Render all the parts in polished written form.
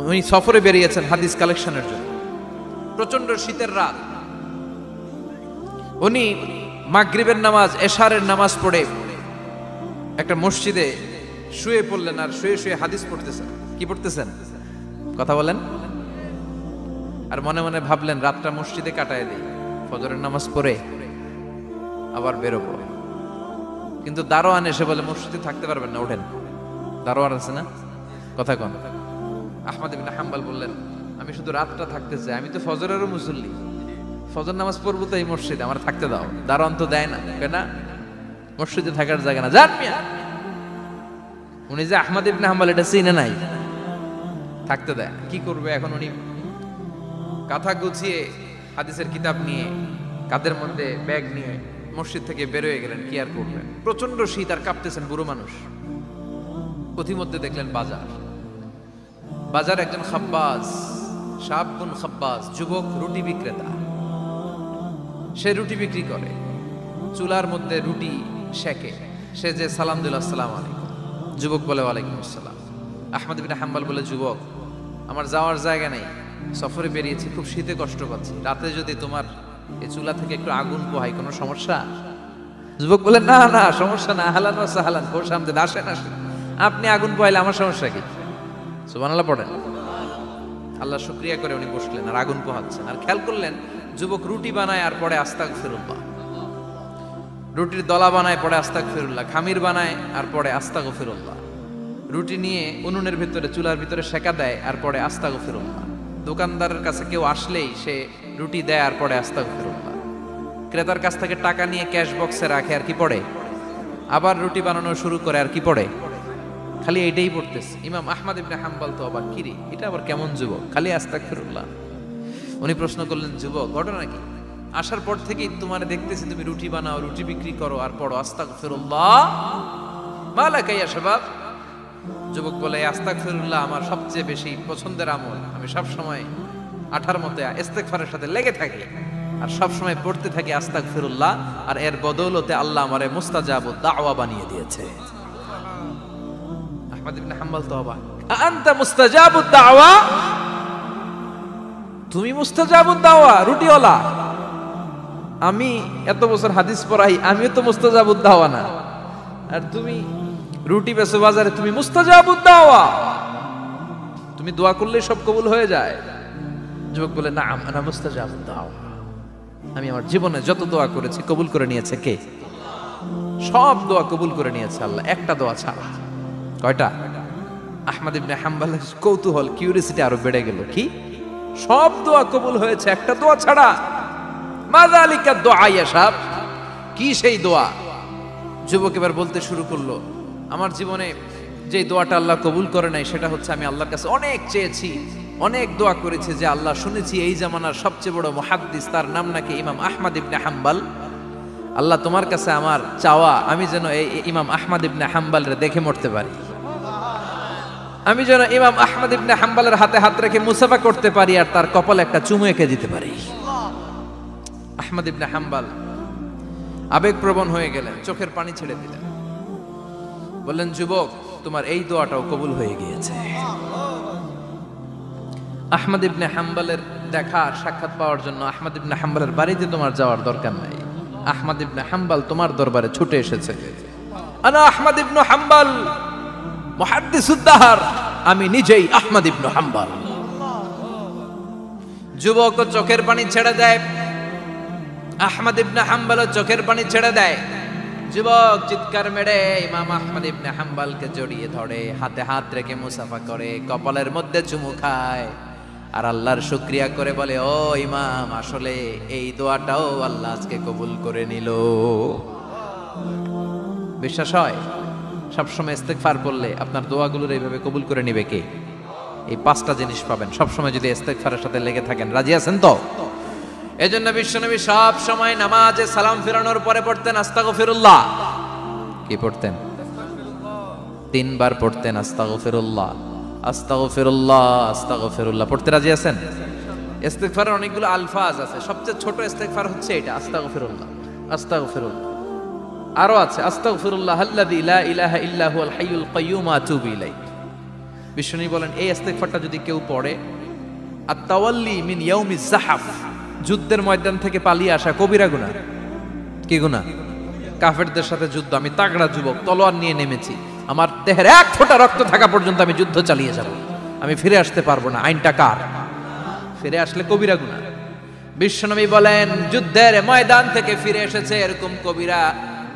উনি সফরে বেরিয়েছেন হাদিস কালেকশনের জন্য। প্রচন্ড শীতের রাত, উনি মাগরিবের নামাজ, এশারের নামাজ পড়ে একটা মসজিদে শুয়ে পড়লেন, আর শুয়ে শুয়ে হাদিস পড়তেছেন। কি পড়তেছেন? কথা বলেন। আর মনে মনে ভাবলেন রাতটা মসজিদে কাটায় দিই, ফজরের নামাজ পড়ে আবার বেরোবো। কিন্তু দারোয়ান এসে বলে মসজিদে থাকতে পারবেন না, ওঠেন। দারোয়ান আছে না, কথা কন। আহমদ ইবনে হাম্বল বললেন আমি শুধু রাতটা থাকতে চাই, আমি তো ফজরেরও মুসল্লি, ফজর নামাজ পড়বো তো এই মসজিদে, আমার থাকতে দাও। দারোয়ান তো দেয় না, কেন? মসজিদে থাকার জায়গা না, যান মিয়া। উনি যে আহমদ ইবনে হাম্বল এটা চিনে নাই, থাকতে দেয়। কি করবে এখন? উনি কাঁথা গুছিয়ে হাদিসের কিতাব নিয়ে কাঁধের মধ্যে ব্যাগ নিয়ে মসজিদ থেকে বেরোয় গেলেন। কি আর করবেন, প্রচন্ড শীত, আর কাঁপতেছেন, বুড়ো মানুষ। পথিমধ্যে দেখলেন বাজার, বাজার একজন খাব্বাজ, শাবুন খাব্বাজ, যুবক রুটি বিক্রেতা। সে রুটি বিক্রি করে, চুলার মধ্যে রুটি সেকে। সে যে সালাম দিল আসসালামু আলাইকুম, যুবক বলে ওয়ালাইকুম আসসালাম। আহমদ ইবনে হাম্বল বলে যুবক আমার যাওয়ার জায়গা নেই, সফরে বেরিয়েছি, খুব শীতে কষ্ট পাচ্ছি, রাতে যদি তোমার এই চুলা থেকে একটু আগুন পোহাই কোনো সমস্যা? যুবক বলে না না সমস্যা না, আহলান ওয়া সাহলান, কোর সামনে আসেন আসেন, আপনি আগুন পোহাইলে আমার সমস্যা কি? সুবহানাল্লাহ পড়েন। আল্লাহ শুকরিয়া করে উনি বসলেন আর আগুন পোহাচ্ছেন। আর খেয়াল করলেন যুবক রুটি বানায় আর পরে আস্তাগফিরুল্লাহ, রুটির দলা বানায় পরে আস্তাগফিরুল্লাহ, খামির বানায় আর পরে আস্তাগফিরুল্লাহ, রুটি নিয়ে উনুনের ভিতরে চুলার ভিতরে সেকা দেয় আর পরে আস্তাগফিরুল্লাহ। দোকানদারের কাছে কেউ আসলেই সে রুটি দেয় আর পরে আস্তাগফিরুল্লাহ। ক্রেতার কাছ থেকে টাকা নিয়ে ক্যাশ বক্সে রাখে আর কি পড়ে? আবার রুটি বানানো শুরু করে আর কি পড়ে? খালি এইটাই পড়তেছে। ইমাম আহমদ ইবনে হাম্বল তো অবাক, কিরে এটা আবার কেমন যুবক, খালি আস্তাগফিরুল্লাহ। উনি প্রশ্ন করলেন যুবক ঘটনা কি? আসার পর থেকেই তোমার দেখতেছি তুমি রুটি বানাও, রুটি বিক্রি করো আর পড়ো আস্তাগফিরুল্লাহ, মালাকা ইয়া শাবাব। যুবক বলে আস্তাগফিরুল্লাহ আমার সবচেয়ে বেশি পছন্দের আমল, আমি সব সময় আঠার মতো ইস্তেগফারের সাথে লেগে থাকি আর সব সময় পড়তে থাকি আস্তাগফিরুল্লাহ, আর এর বদৌলতে আল্লাহ আমারে মুস্তাজাবুদ দাওয়া বানিয়ে দিয়েছে। আহমদ ইবনে হাম্বল তো অবাক, আনতা মুস্তাজাবুদ দাওয়া, তুমি মুস্তাজাবুদ দাওয়া, রুটিওয়ালা। আমি এত বছর হাদিস পড়াই, আমিও তো মুস্তাজাবুদ দাওয়া না, আর তুমি রুটি বেচো বাজারে, তুমি মুস্তাজাবুদ দাওয়া, তুমি দোয়া করলে সব কবুল হয়ে যায়। যুবক বলে না আনা মুস্তাজাবুদ দাওয়া, আমি আমার জীবনে যত দোয়া করেছি কবুল করে নিয়েছে কে? সব দোয়া কবুল করে নিয়েছে আল্লাহ, একটা দোয়া ছাড়া। কয়টা? আহমদ ইবনে হাম্বলের কৌতূহল, কিউরিসিটি আরো বেড়ে গেল। কি? সব দোয়া কবুল হয়েছে একটা দোয়া ছাড়া। মাযালিকা দুআ ইয়া শাব, কি সেই দোয়া? যুবক এবার বলতে শুরু করলো আমার জীবনে যে দোয়াটা আল্লাহ কবুল করে নাই সেটা হচ্ছে আমি আল্লাহর কাছে অনেক চেয়েছি, অনেক দোয়া করেছি যে আল্লাহ শুনেছি এই জামানার সবচেয়ে বড় মুহাদ্দিস, তার নাম নাকি ইমাম আহমদ ইবনে হাম্বল। আল্লাহ তোমার কাছে আমার চাওয়া আমি যেন এই ইমাম আহমদ ইবনে হাম্বলরে দেখে মরতে পারি, আমি যেন ইমাম আহমদ ইবনে হাম্বলের হাতে হাত রেখে মুসাফা করতে পারি আর তার কপালে একটা চুমু এঁকে দিতে পারি। আহমদ ইবনে হাম্বল আবেগপ্রবণ হয়ে গেলেন, চোখের পানি ছেড়ে দিলেন, বললেন যুবক তোমার এই দোয়াটাও কবুল হয়ে গিয়েছে। আহমদ ইবনে হাম্বলের দেখা সাক্ষাৎ পাওয়ার জন্য আহমদ ইবনে হাম্বলের বাড়িতে তোমার যাওয়ার দরকার নাই, আহমদ ইবনে হাম্বল তোমার দরবারে ছুটে এসেছে। আনা আহমদ ইবনে হাম্বল মুহাদ্দিসুদ দাহর, আমি নিজেই আহমদ ইবনে হাম্বল। যুবক চোখের পানি ছেড়ে দেয়, আহমদ ইবনে হাম্বল চোখের পানি ছেড়ে দেয়। যুবক চিৎকার মেরে ইমাম আহমদ ইবনে হাম্বলকে জড়িয়ে ধরে, হাতে হাত রেখে মুসাফা করে, কপালের মধ্যে চুমু খায় আর আল্লাহর শুকরিয়া করে বলে ও ইমাম আসলে এই দোয়াটাও আল্লাহ আজকে কবুল করে নিল। বিশ্বাস হয়? সবসময় ইস্তেগফার পড়লে আপনার দোয়াগুলোর এইভাবে কবুল করে নিবে কে? এই পাঁচটা জিনিস পাবেন সবসময় যদি ইস্তেগফারের সাথে লেগে থাকেন। রাজি আছেন তো? এজন্য বিশ্বনবী সব সময় নামাজে সালাম ফিরানোর পরে পড়তেন আস্তাগফিরুল্লাহ। কি পড়তেন? 3 বার পড়তেন আস্তাগফিরুল্লাহ, আস্তাগফিরুল্লাহ, আস্তাগফিরুল্লাহ। পড়তে রাজি আছেন? ইস্তেগফারের অনেকগুলো আলফাজ আছে, সবচেয়ে ছোট ইস্তেগফার হচ্ছে এটা আস্তাগফিরুল্লাহ, আস্তাগফিরুল্লাহ। আরো আছে আস্তাগফিরুল্লাহ আল্লাযী লা ইলাহা ইল্লা হুয়াল হাইয়ুল কাইয়্যুম আতুবু ইলাইহি, বিশ্বনবী বলেন এই ইস্তেগফারটা যদি কেউ পড়ে, আত-তাওয়াল্লি মিন ইয়াউমিজ যাহাফ, যুদ্ধের ময়দান থেকে পালিয়ে আসা কবিরা গুনাহ। কি গুনাহ? কাফেরদের সাথে যুদ্ধ, আমি তাগড়া যুবক, তলোয়ার নিয়ে নেমেছি, আমার দেহের এক ফোঁটা রক্ত থাকা পর্যন্ত আমি যুদ্ধ চালিয়ে যাব, আমি ফিরে আসতে পারবো না, আইনটা কার? ফিরে আসলে কবিরা গুনাহ। বিশ্বনবী বলেন যুদ্ধের ময়দান থেকে ফিরে এসেছে এরকম কবিরা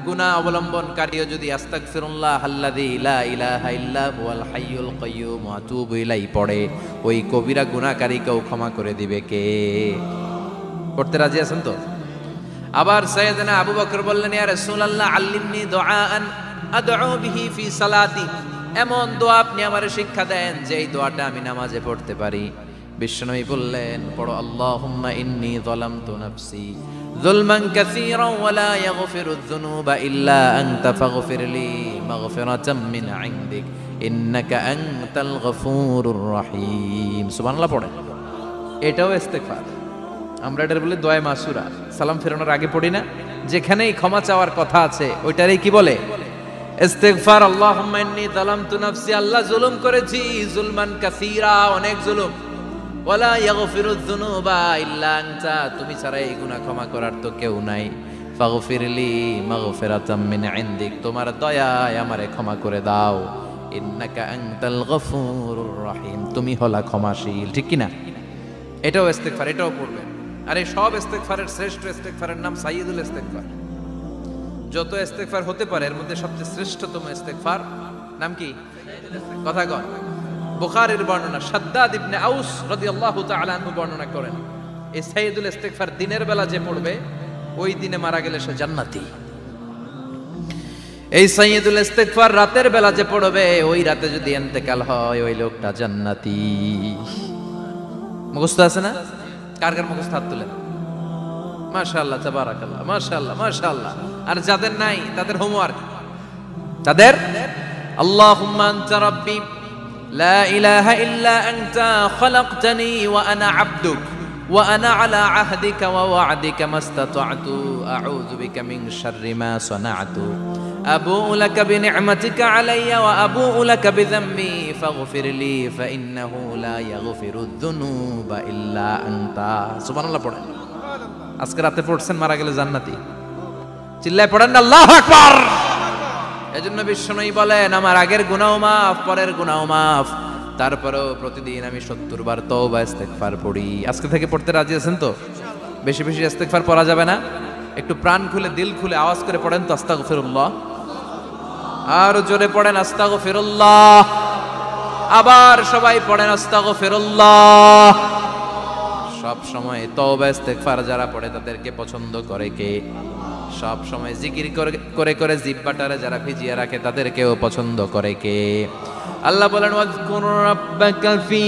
গুনাহ অবলম্বনকারীও যদি আস্তাগফিরুল্লাহ আল্লাযী লা ইলাহা ইল্লা হুয়াল হাইয়ুল কাইয়্যুম ওয়া আতুবু ইলাইহি পড়ে, ওই কবিরা গুনাহকারীকেও ক্ষমা করে দিবে কে? পড়তে রাজি আছেন তো? আবার সাইয়েদনা আবু বকর বললেন, ইয়া রাসূলুল্লাহ আল্লিমনি দুআআন আদউ বিহি ফি সালাতি, এমন দোয়া আপনি আমারে শিক্ষা দেন যে এই দোয়াটা আমি নামাজে পড়তে পারি। বিশ্বনবী বললেন, পড়ো আল্লাহুম্মা ইন্নী যালামতু নাফসি যুলমান কাসীরান ওয়া লা ইয়াগফিরুয যুনুবা ইল্লা আনতা ফাগফিরলি মাগফিরাতাম মিন ইনদিক ইন্নাকা আনতাল গফুরুর রহিম। সুবহানাল্লাহ পড়েন। এটাও ইস্তেগফার। আমরা এটার বলি দোয়া মাসুরা, সালাম ফেরানোর আগে পড়ি না? যেখানেই ক্ষমা চাওয়ার কথা আছে ওইটারই কি বলে? ইস্তেগফার। আল্লাহুম্মা ইন্নী যালামতু নাফসি, আল্লাহ জুলুম করেছি, যুলমান কাসীরা, অনেক জুলুম, ওয়ালা ইয়াগফিরুয যুনুবা ইল্লা আনতা, তুমি ছাড়া এই গুনাহ ক্ষমা করার তো কেউ নাই, ফাগফিরলি মাগফিরাতাম মিন ইনদিক, তোমার দয়ায় আমারে ক্ষমা করে দাও, ইন্নাকা আনতাল গফুরুর রহিম, তুমি হলা ক্ষমাশীল। ঠিক কি না? এটাও ইস্তেগফার, এটাও পড়বেন। আর এই সব ইস্তেগফারের শ্রেষ্ঠ ইস্তেগফারের নাম সাইয়্যিদুল ইস্তেগফার। যত ইস্তেগফার হতে পারে এর মধ্যে সবচেয়ে শ্রেষ্ঠতম ইস্তেগফার নাম কি? কথা কন। বুখারীর বর্ণনা, শাদ্দাদ ইবনে আউস রাদিয়াল্লাহু তাআলা আনহু বর্ণনা করেন, এই সাইয়্যিদুল ইস্তেগফার দিনের বেলা যে পড়বে ওই দিনে মারা গেলে সে জান্নাতি। এই সাইয়্যিদুল ইস্তেগফার রাতের বেলা যে পড়বে ওই রাতে যদি ইন্তেকাল হয় ওই লোকটা জান্নাতি। মুখস্থ আছে না? কার কার মুখস্থ হাত তুলেন? মাশাআল্লাহ, তাবারাকাল্লাহ, মাশাআল্লাহ, মাশাআল্লাহ। আর যাদের নাই তাদের হোমওয়ার্ক, তাদের আল্লাহুম্মা আনতা রাব্বি লা ইলাহা ইল্লা আনতা খালাকতানি ওয়া আনা আবদুক ওয়া আনা আলা আহদিকা ওয়া ওয়া'দিকা মাস্তাতা'তু আউযু বিকা মিন শাররি মা সানা'তু আবু'ু লাকা বিনি'মাতিকা আলাইয়া ওয়া আবু'ু লাকা বিযামবি ফাগফিরলি ফাইন্নাহু লা ইয়াগফিরুয যুনুবা ইল্লা আনতা। সুবহানাল্লাহ পড়েন। আজকে রাতে পড়ছেন, মারা গেলে জান্নাতি। চিল্লায় পড়েন না আল্লাহু আকবার। এজন্য বিশ্বনবী বলেন আমার আগের গুনাহ মাফ, পরের গুনাহ মাফ, তারপরেও প্রতিদিন আমি 70 বার তওবা ইস্তেগফার পড়ি। আজকে থেকে পড়তে রাজি আছেন তো? বেশি বেশি ইস্তেগফার পড়া যাবে না? একটু প্রাণ খুলে দিল খুলে আওয়াজ করে পড়েন তো আস্তাগফিরুল্লাহ। আর জোরে পড়েন আস্তাগফিরুল্লাহ। আবার সবাই পড়েন আস্তাগফিরুল্লাহ। সব সময় তওবা ইস্তেগফার যারা পড়ে তাদেরকে পছন্দ করে কে? সব সময় জিকির করে করে জিহ্বাটারে যারা ভিজিয়ে রাখে তাদেরকেও পছন্দ করে কে? আল্লাহ বলেন ওয়াজকুর রাব্বাকা ফি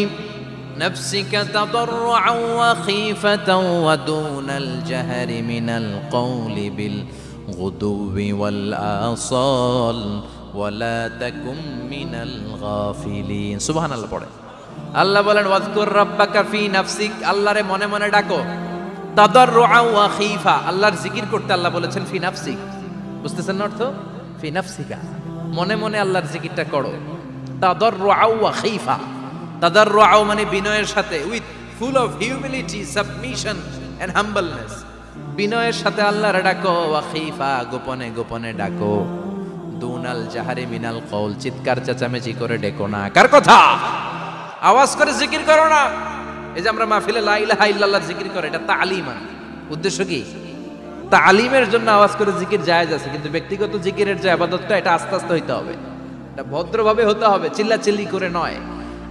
নাফসিকা তাদাররুআন ওয়া খীফাতান ওয়া দুনাল জাহরি মিনাল কওলি বিল গুদুবি ওয়াল আসাল ওয়া লা তাকুম মিনাল গাফিলিন। সুবহানাল্লাহ পড়ে। আল্লাহ বলেন ওয়াজকুর রাব্বাকা ফি নাফসিক, আল্লাহরে মনে মনে ডাকো, তাদাররুআন ওয়া খীফা, আল্লাহর জিকির করতে আল্লাহ বলেছেন ফি নাফসিক। বুঝতেছেন না অর্থ? ফি নাফসিকা, মনে মনে আল্লাহর জিকিরটা করো। তাদাররুআন ওয়া খীফা, তাদাররুআন মানে বিনয়ের সাথে, with full of humility, submission and humbleness, বিনয়ের সাথে আল্লাহরে ডাকো। ওয়া খীফা, গোপনে গোপনে ডাকো। দুনাল জাহারি মিনাল কওল, চিৎকার চেঁচামেচি করে ডেকো না। কার কথা? আওয়াজ করে জিকির করো না। এই যে আমরা মাহফিলে লা ইলাহা ইল্লাল্লাহ জিকির করে, এটা তালিম। উদ্দেশ্য কি? তালিমের জন্য আওয়াজ করে জিকির জায়েজ আছে, কিন্তু ব্যক্তিগত জিকিরের যে ইবাদতটা এটা আস্তে আস্তে হইতে হবে, এটা ভদ্রভাবে হতে হবে, চিল্লাচিল্লি করে নয়।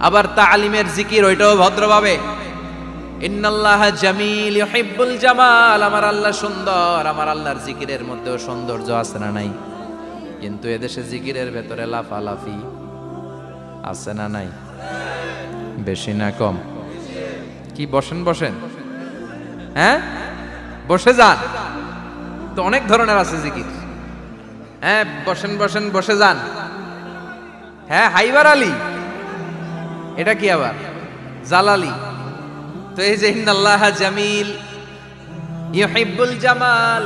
আবার তালিমের জিকির ওইটাও ভদ্রভাবে। ইন্নাল্লাহা জামিল ইউহিব্বুল জামাল, আমার আল্লাহ সুন্দর, আমার আল্লাহর জিকিরের মধ্যেও সৌন্দর্য আছে না নাই? কিন্তু এদেশে জিকিরের ভেতরে লাফালাফি আছে না নাই? বেশি না কম? কি বসেন বসেন, হ্যাঁ বসে যান তো, অনেক ধরনের আছে জিকির। হ্যাঁ বসেন বসেন, বসে যান। হ্যাঁ হাইবার আলী, এটা কি আবার জালালি? তো এই যে ইন্নাল্লাহা জামিল ইউহিব্বুল জামাল,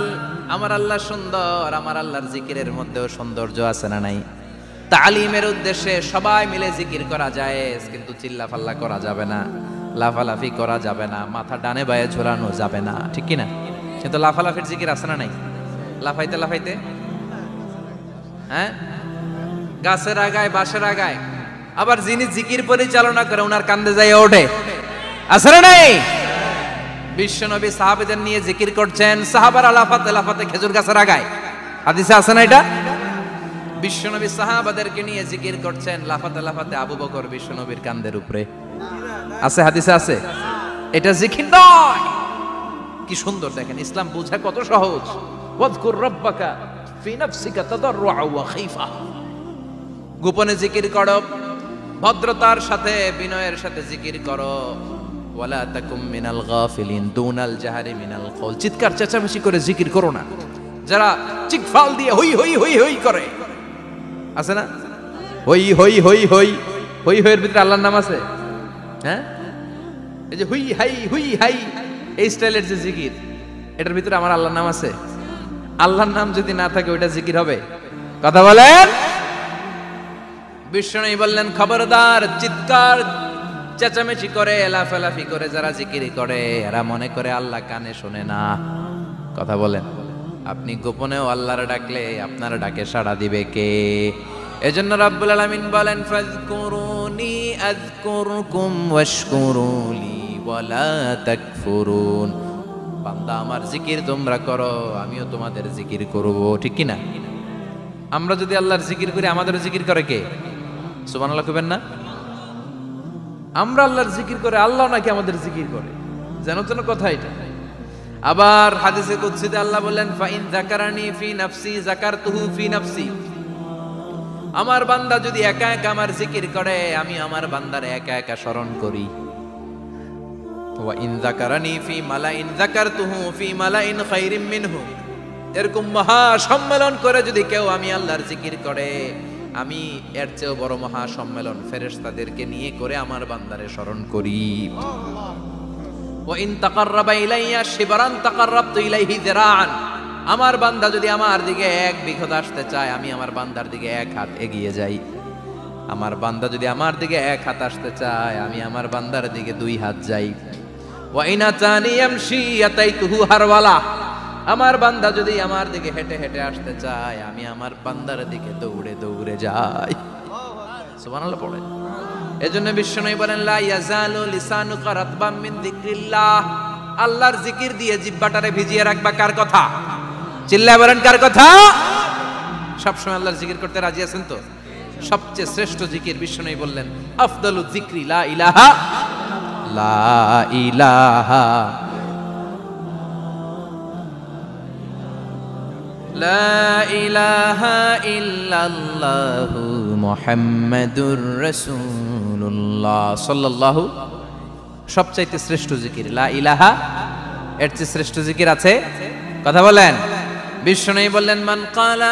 আমার আল্লাহ সুন্দর, আমার আল্লাহর জিকিরের মধ্যেও সৌন্দর্য আছে না নাই? তালিমের উদ্দেশ্যে সবাই মিলে জিকির করা যায়, কিন্তু চিল্লাফাল্লা করা যাবে না, লাফালাফি করা যাবে না, মাথা ডানে বায়ে ঝোলানো যাবে না, ঠিক কি না? কিন্তু লাফালাফির জিকির আছে না নাই? লাফাইতে লাফাইতে, হ্যাঁ, গাছের আগায় বাঁশের আগায়, আবার যিনি জিকির পরিচালনা করে ওনার কান্দে যায় ওঠে, আছে না নাই? বিশ্বনবী সাহাবাদের নিয়ে জিকির করছেন, সাহাবারা লাফাতে লাফাতে খেজুর গাছের আগায়, হাদিসে আছে না এটা? বিশ্বনবী সাহাবাদেরকে নিয়ে জিকির করছেন, লাফাতে লাফাতে আবু বকর বিশ্বনবীর কান্দের উপরে, আছে হাদিসে আছে। এটা জিকির নয়। কি সুন্দর দেখেন, ইসলাম বোঝা কত সহজ। ওয়াজকুর রাব্বাকা ফি নাফসিকা তাদাররুআ ওয়া খাইফা, গোপনে জিকির করো, ভদ্রতার সাথে বিনয়ের সাথে জিকির করো। ওয়ালা তাকুম মিনাল গাফিলিন দুনাল জাহারি মিনাল কওল, চিৎকার চেঁচামেচি করে জিকির করো না। যারা চিকফাল দিয়ে হই হই হই হই করে, আছে না? হই হই হই হই হই হইয়ের ভিতরে আল্লাহর নাম আছে, হ্যাঁ? এই যে হুই হাই হুই হাই এই স্টাইলের যে জিকির, এটার ভিতরে আমার আল্লাহর নাম আছে? আল্লাহর নাম যদি না থাকে ওইটা জিকির হবে? কথা বলেন। বিষ্ণু বললেন, খবরদার, চিৎকার চেঁচামেচি করে লাফালাফি করে যারা জিকির করে এরা মনে করে আল্লাহ কানে শোনে না। কথা বলেন। আপনি গোপনেও আল্লাহর ডাকলে আপনার ডাকে সাড়া দিবে কে? এজন্য রাব্বুল আলামিন বলেন, ফাযকুরুনি আযকুরকুম ওয়াশকুরুলি ওয়ালা তাকফুরুন। বান্দা আমার জিকির তোমরা করো, আমিও তোমাদের জিকির করব, ঠিক কি না? আমরা যদি আল্লাহর জিকির করি আমাদেরও জিকির করে কে? সুবহানাল্লাহ কইবেন না? আমরা আল্লাহর জিকির করে, আল্লাহ নাকি আমাদের জিকির করে, যেন তেন কথা এটা। আবার হাদিসে কুদসিতে আল্লাহ বললেন, ফাইন যাকারানি ফি নাফসি যাকারতুহু ফি নাফসি। আমার বান্দা যদি একা একা আমার জিকির করে, আমি আমার বান্দার একা একা স্মরণ করি। ওয়া ইন যাকারানি ফি মালাইন যাকারতুহু ফি মালাইন খায়রিম মিনহু। এরকম মহা সম্মেলন করে যদি কেউ আমি আল্লাহর জিকির করে, আমি এর চেয়েও বড় মহা সম্মেলন ফেরেশতাদেরকে নিয়ে করে আমার বান্দারে স্মরণ করি। ওয়া ইন তাকাররাবা ইলাইয়া শিবরান তাকাররাবতু ইলাইহি যিরাআন। আমার বান্দা যদি আমার দিকে এক বিঘত আসতে চায়, আমি আমার বান্দার দিকে এক হাত এগিয়ে যাই। আমার বান্দা যদি আমার দিকে এক হাত আসতে চায়, আমি আমার বান্দার দিকে দুই হাত যাই। ওয়া ইন আতানি ইয়ামশি আতাইতুহু হারওয়ালা। আমার বান্দা যদি আমার দিকে হেঁটে হেঁটে আসতে চায়, আমি আমার বান্দার দিকে দৌড়ে দৌড়ে যাই। সুবহানাল্লাহ পড়েন। এজন্য বিশ্বনবী বলেন, লা ইয়াজালু লিসানুকা রাতবাম মিন যিকরিল্লাহ। আল্লাহর জিকির দিয়ে জিহ্বাটারে ভিজিয়ে রাখবা। কার কথা? চিল্লায় বলেন, কার কথা? সবসময় আল্লাহর জিকির করতে রাজি আছেন তো? সবচেয়ে শ্রেষ্ঠ জিকির বিশ্বনবী বললেন, আফদালু যিকরি লা ইলাহা লা ইলাহা লা ইলাহা ইল্লাল্লাহু মুহাম্মাদুর রাসূলুল্লাহ সাল্লাল্লাহু। সবচাইতে শ্রেষ্ঠ জিকির লা ইলাহা। এর চেয়ে শ্রেষ্ঠ জিকির আছে? কথা বলেন। বিশ্বনবী বললেন, মান ক্বালা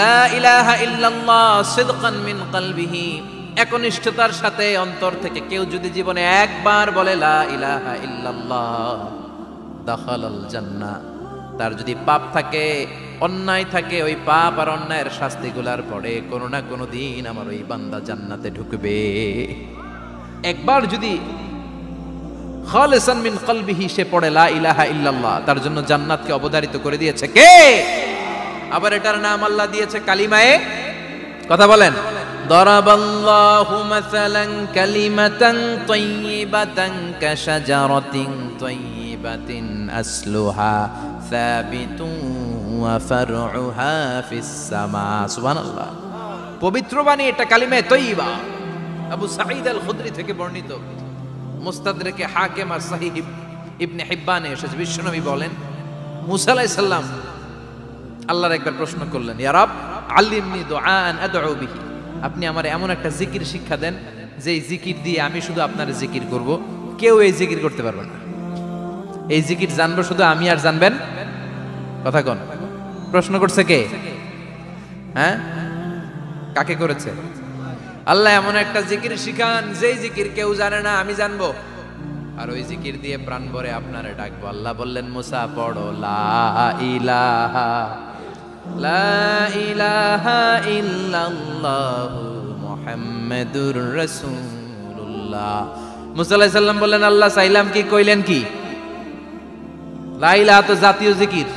লা ইলাহা ইল্লাল্লাহ সিদকান মিন কলবিহি। একনিষ্ঠতার সাথে অন্তর থেকে কেউ যদি জীবনে একবার বলে লা ইলাহা ইল্লাল্লাহ, দাখালাল জান্নাহ। তার যদি পাপ থাকে, অন্যায় থাকে, ওই পাপ আর অন্যায়ের শাস্তিগুলার পরে কোনো না কোনো দিন আমার ওই বান্দা জান্নাতে ঢুকবে। একবার যদি খালিসান মিন কলবিহি সে পড়ে লা ইলাহা ইল্লাল্লাহ, তার জন্য জান্নাতকে অবধারিত করে দিয়েছে কে? আবার এটার নাম আল্লাহ দিয়েছে কালিমায়ে। কথা বলেন। দরাবাল্লাহু মাসালান কালিমাতান তাইয়িবাতান কাশাজারাতিন তাইয়িবাতিন আসলুহা সাবিতুন ওয়া ফারউহা ফিস সামা। সুবহানাল্লাহ। পবিত্র বাণী এটা কালিমায়ে তাইয়িবা। আবু সাঈদ আল খুদরি থেকে বর্ণিত, মুস্তাদরাকে হাকিম আর সহিহ ইবনে হিব্বানে এসেছে। বিশ্বনবী বলেন, মুসা আলাইহিস সালাম আল্লাহর একবার প্রশ্ন করলেন, ইয়া রাব আল্লিমনি দুআআন আদউ বিহি। আপনি আমার এমন একটা জিকির শিক্ষা দেন যেই জিকির দিয়ে আমি শুধু আপনার জিকির করব, কেউ এই জিকির করতে পারবে না। এই জিকির জানবো শুধু আমি, আর জানবেন। কথা কোন? প্রশ্ন করছে কে? হ্যাঁ, কাকে করেছে? আল্লাহ এমন একটা জিকির শিখান যেই জিকির কেউ জানে না, আমি জানবো, আর ওই জিকির দিয়ে প্রাণ ভরে আপনারে ডাকবো। আল্লাহ বললেন, মুসা পড়ো লা ইলাহা লা ইলাহা ইল্লাল্লাহু মুহাম্মাদুর রাসূলুল্লাহ। মুসা আলাইহিস সালাম বললেন, আল্লাহ চাইলাম কি, কইলেন কি? লা ইলাহা তো জাতীয় জিকির,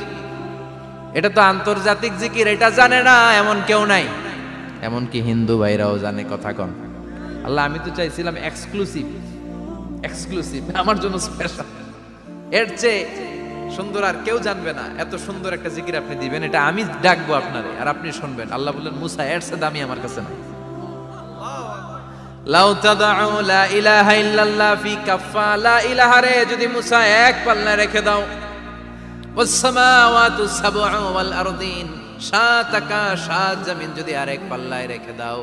এটা তো আন্তর্জাতিক জিকির, এটা জানে না এমন কেউ নাই, এমনকি হিন্দু ভাইরাও জানে। কথা কন। আল্লাহ আমি তো চাইছিলাম এক্সক্লুসিভ, আমার জন্য স্পেশাল, এর চেয়ে সুন্দর আর কেউ জানবে না, এত সুন্দর একটা জিকির আপনি দিবেন, এটা আমি ডাকবো আপনারে আর আপনি শুনবেন। আল্লাহ বললেন, মুসা এর চেয়ে দামি আমার কাছে নাই। লাউ তাদউ লা ইলাহা ইল্লাল্লাহ ফি কাফা, লা ইলাহা রে যদি মুসা এক পাল্লায় রেখে দাও, ওয়াস সামাওয়াতু সাবউ ওয়াল আরদিন, সাত আকাশ সাত জমিন যদি আরেক পাল্লায় রেখে দাও,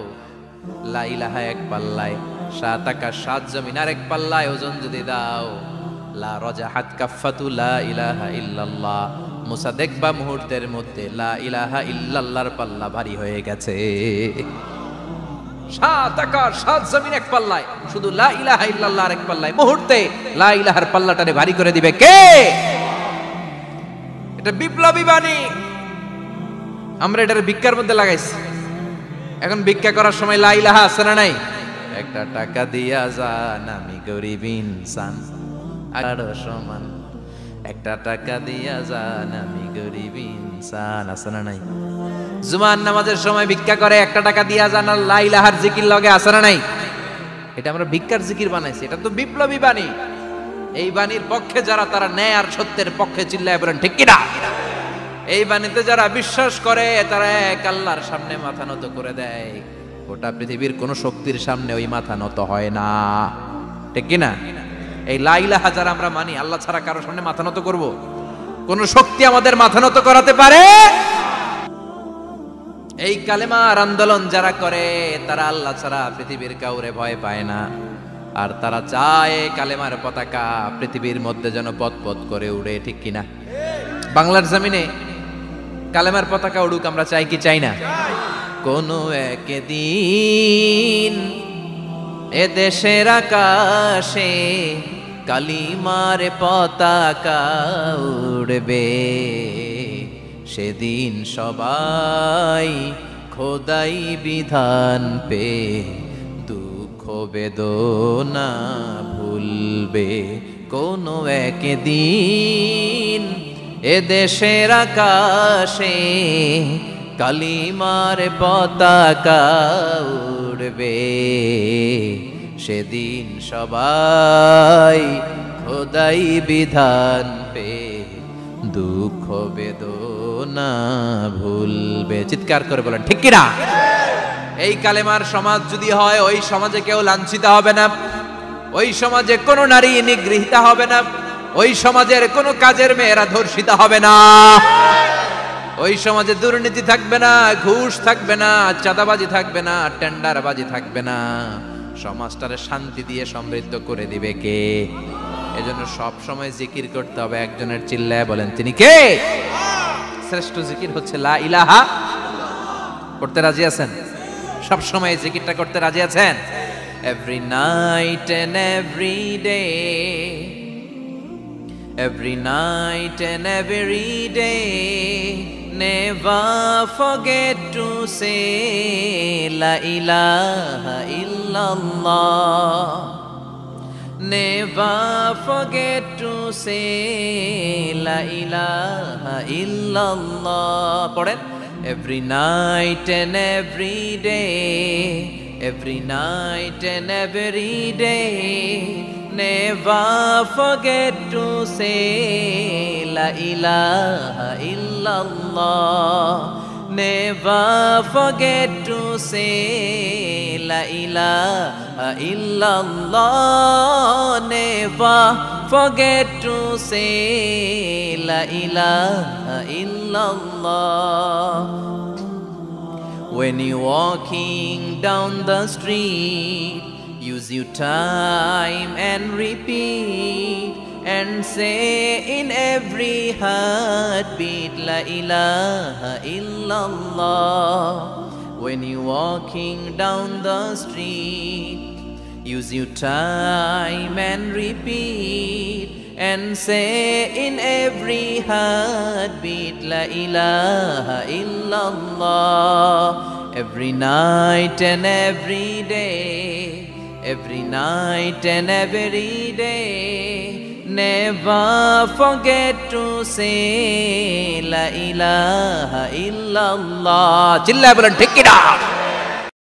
লা ইলাহা এক পাল্লায়, সাত আকাশ সাত জমিন আরেক পাল্লায় ওজন যদি দাও, লা রাজাহাত কাফাতু লা ইলাহা ইল্লাল্লাহ, মুসা দেখবা মুহূর্তের মধ্যে লা ইলাহা ইল্লাল্লাহর পাল্লা ভারী হয়ে গেছে। সাত আকাশ সাত জমিন এক পাল্লায়, শুধু লা ইলাহা ইল্লাল্লাহ আরেক পাল্লায়, মুহূর্তে লা ইলাহার পাল্লাটারে ভারী করে দিবে কে? এটা বিপ্লবী বাণী। আমরা এটার ভিক্ষার মধ্যে লাগাইছি। এখন ভিক্ষা করার সময় লা ইলাহা আছে না নাই? একটা টাকা দিয়া যান, আমি গরিব ইনসান আরো সমান, একটা টাকা দিয়া যান, আমি গরিব ইনসান, আছে না নাই? জুমার নামাজের সময় ভিক্ষা করে, একটা টাকা দিয়া যান, আর লা ইলাহার জিকির লগে, আছে না নাই? এটা আমরা ভিক্ষার জিকির বানাইছি, এটা তো বিপ্লবী বাণী। এই বাণীর পক্ষে যারা, তারা ন্যায় আর সত্যের পক্ষে চিল্লায় বলেন ঠিক কিনা? এই বাণীতে যারা বিশ্বাস করে, তারা এক আল্লাহর সামনে মাথা নত করে দেয়। গোটা পৃথিবীর কোন শক্তির সামনে ওই মাথা নত হয় না, ঠিক কিনা? এই লা ইলাহা যারা আমরা মানি, আল্লাহ ছাড়া কারো সামনে মাথা নত করব? কোন শক্তি আমাদের মাথা নত করাতে পারে? এই কালেমার আন্দোলন যারা করে, তারা আল্লাহ ছাড়া পৃথিবীর কাউরে ভয় পায় না। আর তারা চায় কালেমার পতাকা পৃথিবীর মধ্যে যেন পথ করে উড়ে, ঠিক কিনা? বাংলার জমিনে কালেমার পতাকা উড়ুক, আমরা চাই কি চাই না? কোনো একদিন এ দেশের আকাশে কালিমার পতাকা উড়বে, সেদিন সবাই খোদাই বিধান পে দুঃখ বেদনা ভুলবে। কোনো একদিন এ দেশের আকাশে কালিমার পতাকা উড়বে, সেদিন সবাই খোদাই বিধান পে দুঃখ বেদনা ভুলবে। চিৎকার করে বলেন ঠিক কিনা? এই কালেমার সমাজ যদি হয়, ওই সমাজে কেউ লাঞ্ছিত হবে না, ওই সমাজে কোনো নারী নিগৃহীতা হবে না, ওই সমাজের কোনো কাজের মেয়েরা ধর্ষিত হবে না, ওই সমাজে দুর্নীতি থাকবে না, ঘুষ থাকবে না, চাঁদাবাজি থাকবে না, টেন্ডারবাজি থাকবে না। সমাজটারে শান্তি দিয়ে সমৃদ্ধ করে দিবে কে? এজন্য সব সময় জিকির করতে হবে একজনের, চিল্লায় বলেন তিনি কে? শ্রেষ্ঠ জিকির হচ্ছে লা ইলাহা। করতে রাজি আছেন? সব সময় জিকিরটা করতে রাজি আছেন? Every night and every day, every night and every day, never forget to say la ilaha illallah, never forget to say la ilaha illallah. পড়েন, every night and every day, every night and every day, never forget to say la ilaha illallah, never forget to say la ilaha illallah, never forget to say la ilaha illallah. When you're walking down the street, use your time and repeat and say in every heartbeat la ilaha illallah. When you're walking down the street, use your time and repeat and say in every heartbeat La ilaha illallah. Every night and every day, every night and every day, never forget to say La ilaha illallah. চিল্লায় বলেন ঠিক কি না?